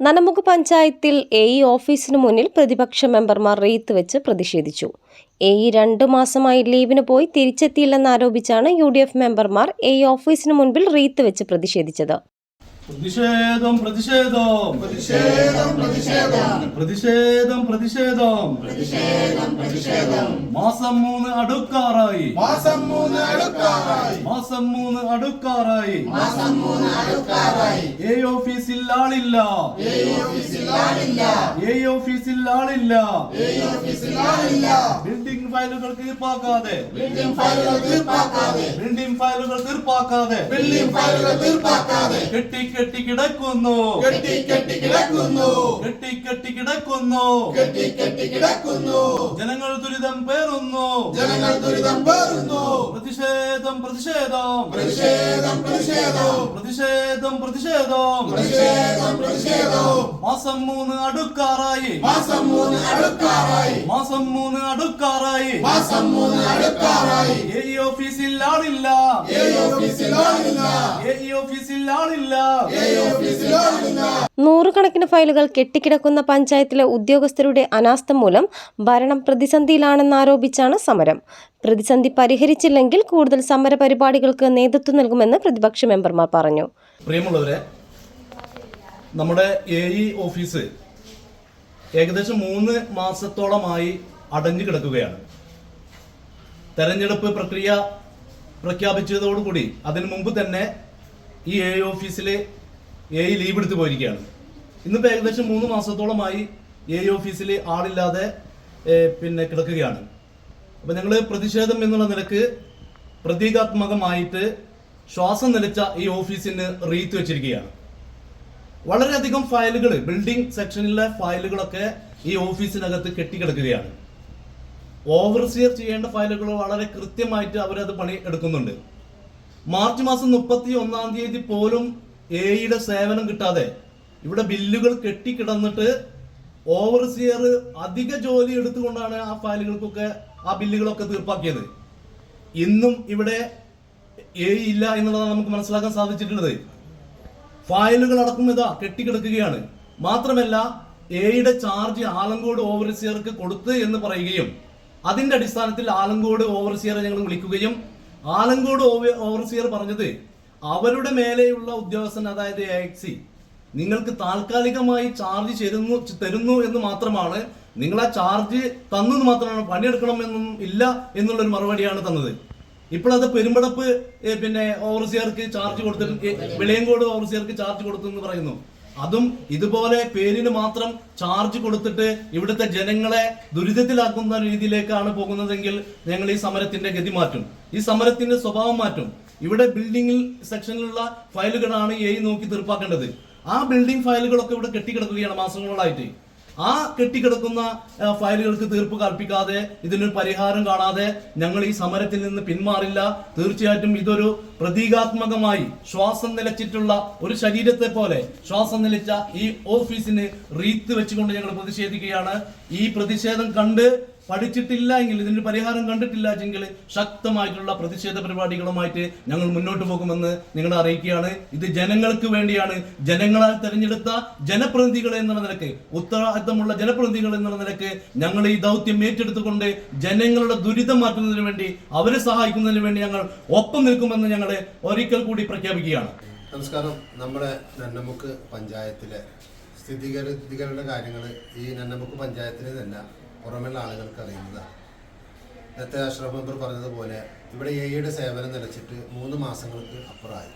നനമുക്ക് പഞ്ചായത്തിൽ എഇ ഓഫീസിനു മുന്നിൽ പ്രതിപക്ഷ മെമ്പർമാർ റീത്ത് വെച്ച് പ്രതിഷേധിച്ചു. എഇ 2 മാസമായി ലീവിന് പോയി തിരിച്ചെത്തിയില്ലെന്നാരോപിച്ചാണ് യുഡിഎഫ് മെമ്പർമാർ എഇ ഓഫീസിനു മുൻപിൽ റീത്ത് വെച്ച് പ്രതിഷേധിച്ചത്. പ്രതിഷേധം പ്രതിഷേധം പ്രതിഷേധം പ്രതിഷേധം പ്രതിഷേധം പ്രതിഷേധം പ്രതിഷേധം പ്രതിഷേധം മാസം 3 അടുക്കാറായി മാസം 3 അടുക്കാറായി മാസം 3 അടുക്കാറായി മാസം 3 അടുക്കാറായി എ ഓഫീസിൽ ആളില്ല എ ഓഫീസിൽ ആളില്ല എ ഓഫീസിൽ ആളില്ല എ ഓഫീസിൽ ആളില്ല ബിൽഡിംഗ് ഫയലുകൾ തീർപ്പാക്കാതെ ബിൽഡിംഗ് ഫയലുകൾ തീർപ്പാക്കാതെ ബിൽഡിംഗ് ഫയലുകൾ തീർപ്പാക്കാതെ ബിൽഡിംഗ് ഫയലുകൾ തീർപ്പാക്കാതെ കെട്ടി കെട്ടി കിടക്കുന്നു കെട്ടി കെട്ടി കിടക്കുന്നു കെട്ടി കെട്ടി കിടക്കുന്നു കെട്ടി കെട്ടി കിടക്കുന്നു ജനങ്ങൾ ദുരിതം പേറുന്നു ജനങ്ങൾ ദുരിതം പേറുന്നു പ്രതിഷേധം പ്രതിഷേധം പ്രതിഷേധം പ്രതിഷേധം പ്രതിഷേധം പ്രതിഷേധം പ്രതിഷേധം പ്രതിഷേധം മാസം 3 അടുക്കാറായി മാസം 3 അടുക്കാറായി മാസം 3 അടുക്കാറായി മാസം 3 അടുക്കാറായി എഇ ഓഫീസിൽ ആളില്ല എഇ ഓഫീസിൽ ആളില്ല എഇ ഓഫീസിൽ ആളില്ല നൂറുകണക്കിന് ഫയലുകൾ കെട്ടിക്കിടക്കുന്ന പഞ്ചായത്തിലെ ഉദ്യോഗസ്ഥരുടെ അനാസ്ഥ മൂലം ഭരണം പ്രതിസന്ധിയിലാണെന്നാരോപിച്ചാണ് സമരം. പ്രതിസന്ധി പരിഹരിച്ചില്ലെങ്കിൽ കൂടുതൽ സമര പരിപാടികൾക്ക് നേതൃത്വം നൽകുമെന്ന് പ്രതിപക്ഷ മെമ്പർമാർ പറഞ്ഞു. പ്രിയമുള്ളവരെ, നമ്മുടെ എഇ ഓഫീസ് ഏകദേശം 3 മാസത്തോളമായി അടഞ്ഞു കിടക്കുകയാണ്. തെരഞ്ഞെടുപ്പ് പ്രക്രിയ പ്രഖ്യാപിച്ചതോടുകൂടി അതിനു മുമ്പ് തന്നെ ഈ എഇ ഓഫീസിലെ എഇ ലീവ് എടുത്ത് പോയിരിക്കുകയാണ്. ഇന്നിപ്പോൾ ഏകദേശം 3 മാസത്തോളമായി എഇ ഓഫീസിൽ ആളില്ലാതെ കിടക്കുകയാണ്. അപ്പം ഞങ്ങൾ പ്രതിഷേധം എന്നുള്ള നിലക്ക് പ്രതീകാത്മകമായിട്ട് ശ്വാസം നിലച്ച ഈ ഓഫീസിന് റീത്ത് വെച്ചിരിക്കുകയാണ്. വളരെയധികം ഫയലുകൾ, ബിൽഡിംഗ് സെക്ഷനിലെ ഫയലുകളൊക്കെ ഈ ഓഫീസിനകത്ത് കെട്ടിക്കിടക്കുകയാണ്. ഓവർസിയർ ചെയ്യേണ്ട ഫയലുകൾ വളരെ കൃത്യമായിട്ട് അവരത് പണി എടുക്കുന്നുണ്ട്. മാർച്ച് മാസം 31-ാം തീയതി പോലും എഇയുടെ സേവനം കിട്ടാതെ ഇവിടെ ബില്ലുകൾ കെട്ടിക്കിടന്നിട്ട് ഓവർസിയർ അധിക ജോലി എടുത്തുകൊണ്ടാണ് ആ ഫയലുകൾക്കൊക്കെ ആ ബില്ലുകളൊക്കെ തീർപ്പാക്കിയത്. ഇന്നും ഇവിടെ എഇ ഇല്ല എന്നുള്ളതാണ് നമുക്ക് മനസ്സിലാക്കാൻ സാധിച്ചിട്ടുള്ളത്. ഫയലുകൾ അടക്കം ഇതാ കെട്ടിക്കിടക്കുകയാണ്. മാത്രമല്ല, എഇയുടെ ചാർജ് ആലങ്കോട് ഓവർസിയർക്ക് കൊടുത്ത് എന്ന് പറയുകയും അതിന്റെ അടിസ്ഥാനത്തിൽ ആലങ്കോട് ഓവർസിയറെ ഞങ്ങൾ വിളിക്കുകയും ആലങ്കോട് ഓവർസിയർ പറഞ്ഞത് അവരുടെ മേലെയുള്ള ഉദ്യോഗസ്ഥൻ, അതായത് എഎക്സി, നിങ്ങൾക്ക് താൽക്കാലികമായി ചാർജ് തരുന്നു എന്ന് മാത്രമാണ്, നിങ്ങൾ ആ ചാർജ് തന്നെന്ന് മാത്രമാണ്, പണിയെടുക്കണമെന്നും ഇല്ല എന്നുള്ളൊരു മറുപടിയാണ് തന്നത്. ഇപ്പോൾ അത് പെരുമ്പടപ്പ് ഓവർസിയർക്ക് ചാർജ് കൊടുത്തിട്ട് വെളിയങ്കോട് ഓവർസിയർക്ക് ചാർജ് കൊടുത്തു എന്ന് പറയുന്നു. അതും ഇതുപോലെ പേരിന് മാത്രം ചാർജ് കൊടുത്തിട്ട് ഇവിടുത്തെ ജനങ്ങളെ ദുരിതത്തിലാക്കുന്ന രീതിയിലേക്കാണ് പോകുന്നതെങ്കിൽ ഞങ്ങൾ ഈ സമരത്തിന്റെ ഗതി മാറ്റും, ഈ സമരത്തിന്റെ സ്വഭാവം മാറ്റും. ഇവിടെ ബിൽഡിംഗിൽ സെക്ഷനിലുള്ള ഫയലുകളാണ് എഇ നോക്കി തീർപ്പാക്കേണ്ടത്. ആ ബിൽഡിംഗ് ഫയലുകളൊക്കെ ഇവിടെ കെട്ടിക്കിടക്കുകയാണ് മാസങ്ങളായിട്ട്. ആ കെട്ടിക്കിടക്കുന്ന ഫയലുകൾക്ക് തീർപ്പ് കൽപ്പിക്കാതെ, ഇതിനൊരു പരിഹാരം കാണാതെ ഞങ്ങൾ ഈ സമരത്തിൽ നിന്ന് പിന്മാറില്ല. തീർച്ചയായിട്ടും ഇതൊരു പ്രതീകാത്മകമായി ശ്വാസം നിലച്ചിട്ടുള്ള ഒരു ശരീരത്തെ പോലെ ശ്വാസം നിലച്ച ഈ ഓഫീസിന് റീത്ത് വെച്ചുകൊണ്ട് ഞങ്ങൾ പ്രതിഷേധിക്കുകയാണ്. ഈ പ്രതിഷേധം കണ്ട് പഠിച്ചിട്ടില്ല എങ്കിൽ, ഇതിന് പരിഹാരം കണ്ടിട്ടില്ല എങ്കിൽ ശക്തമായിട്ടുള്ള പ്രതിഷേധ പരിപാടികളുമായിട്ട് ഞങ്ങൾ മുന്നോട്ട് പോകുമെന്ന് നിങ്ങളെ അറിയിക്കുകയാണ്. ഇത് ജനങ്ങൾക്ക് വേണ്ടിയാണ്. ജനങ്ങളാൽ തെരഞ്ഞെടുത്ത ജനപ്രതിനിധികൾ എന്നുള്ള നിലക്ക്, ഉത്തരവാദിത്തമുള്ള ജനപ്രതിനിധികൾ എന്നുള്ള നിലക്ക് ഞങ്ങൾ ഈ ദൗത്യം ഏറ്റെടുത്തുകൊണ്ട് ജനങ്ങളുടെ ദുരിതം മാറ്റുന്നതിന് വേണ്ടി, അവരെ സഹായിക്കുന്നതിന് വേണ്ടി ഞങ്ങൾ ഒപ്പം നിൽക്കുമെന്ന് ഞങ്ങൾ ഒരിക്കൽ കൂടി പ്രഖ്യാപിക്കുകയാണ്. നമസ്കാരം. നമ്മുടെ നന്നമുക്ക് പഞ്ചായത്തിലെ സ്ഥിതിഗതികളുടെ കാര്യങ്ങൾ ഈ നന്നമുക്ക് പഞ്ചായത്തിലെ തന്നെ പുറമെയുള്ള ആളുകൾക്ക് അറിയുന്നതാണ്. നേരത്തെ അഷ്റഫ് മെമ്പർ പറഞ്ഞതുപോലെ ഇവിടെ എഇയുടെ സേവനം നിലച്ചിട്ട് 3 മാസങ്ങൾക്ക് അപ്പുറമായി.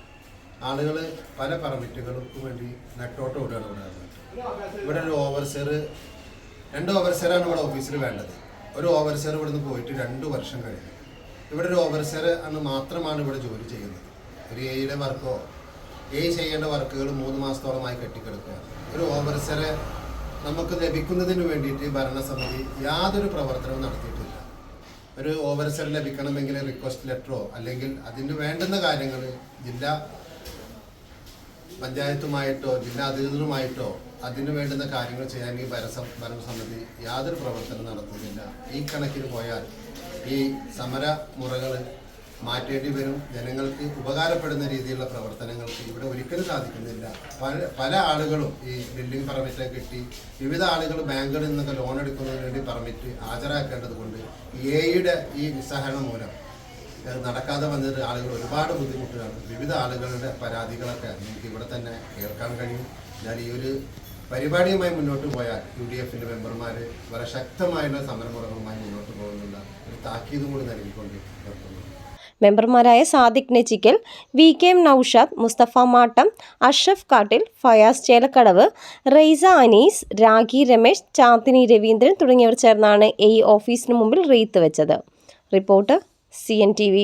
ആളുകൾ പല പെർമിറ്റുകൾക്കും വേണ്ടി നെട്ടോട്ടം ഓടുകയാണ് ഇവിടെ ഒരു ഓവർസിയർ, 2 ഓവർസിയറാണ് ഇവിടെ ഓഫീസിൽ വേണ്ടത്. ഒരു ഓവർസിയർ ഇവിടെ നിന്ന് പോയിട്ട് 2 വർഷം കഴിഞ്ഞു. ഇവിടെ ഒരു ഓവർസിയർ അന്ന് മാത്രമാണ് ഇവിടെ ജോലി ചെയ്യുന്നത്. ഒരു എഇയുടെ വർക്കോ എഇ ചെയ്യേണ്ട വർക്കുകൾ 3 മാസത്തോളമായി കെട്ടിക്കിടക്കുകയാണ്. ഒരു ഓവർസിയറെ നമുക്ക് ലഭിക്കുന്നതിന് വേണ്ടിയിട്ട് ഭരണസമിതി യാതൊരു പ്രവർത്തനവും നടത്തിയിട്ടില്ല. ഒരു ഓവർസിയർ ലഭിക്കണമെങ്കിൽ റിക്വസ്റ്റ് ലെറ്ററോ അല്ലെങ്കിൽ അതിന് വേണ്ടുന്ന കാര്യങ്ങൾ ജില്ലാ പഞ്ചായത്തുമായിട്ടോ ജില്ലാ അധികൃതരുമായിട്ടോ അതിന് വേണ്ടുന്ന കാര്യങ്ങൾ ചെയ്യാൻ ഈ ഭരണസമിതി യാതൊരു പ്രവർത്തനം നടത്തുന്നില്ല. ഈ കണക്കിന് പോയാൽ ഈ സമര മുറകൾ മാറ്റേണ്ടി വരും. ജനങ്ങൾക്ക് ഉപകാരപ്പെടുന്ന രീതിയിലുള്ള പ്രവർത്തനങ്ങൾക്ക് ഇവിടെ ഒരിക്കലും സാധിക്കുന്നില്ല. പല ആളുകളും ഈ ബിൽഡിംഗ് പെർമിറ്റൊക്കെ കിട്ടി വിവിധ ആളുകൾ ബാങ്കുകളിൽ നിന്നൊക്കെ ലോൺ എടുക്കുന്നതിന് വേണ്ടി പെർമിറ്റ് ഹാജരാക്കേണ്ടത് കൊണ്ട് എയുടെ ഈ നിസ്സഹകരണം മൂലം നടക്കാതെ വന്നിട്ട് ആളുകൾ ഒരുപാട് ബുദ്ധിമുട്ടുകയാണ്. വിവിധ ആളുകളുടെ പരാതികളൊക്കെ നമുക്ക് ഇവിടെ തന്നെ കേൾക്കാൻ കഴിയും. ഞാൻ ഈ ഒരു പരിപാടിയുമായി മുന്നോട്ട് പോയാൽ UDF-ൻ്റെ മെമ്പർമാർ വളരെ ശക്തമായുള്ള സമരമുറകളുമായി മുന്നോട്ട് പോകുന്നുള്ള ഒരു താക്കീതും കൂടി നൽകിക്കൊണ്ട് നിർത്തുന്നു. മെമ്പർമാരായ സാദിഖ് നെച്ചിക്കൽ, VKM നൌഷാദ്, മുസ്തഫ മാട്ടം, അഷ്റഫ് കാട്ടിൽ, ഫയാസ് ചേലക്കടവ്, റെയ്സ അനീസ്, രാഖി രമേശ്, ചാന്ദിനി രവീന്ദ്രൻ തുടങ്ങിയവർ ചേർന്നാണ് ഈ ഓഫീസിന് മുമ്പിൽ റീത്ത് വെച്ചത്. Report CNTV.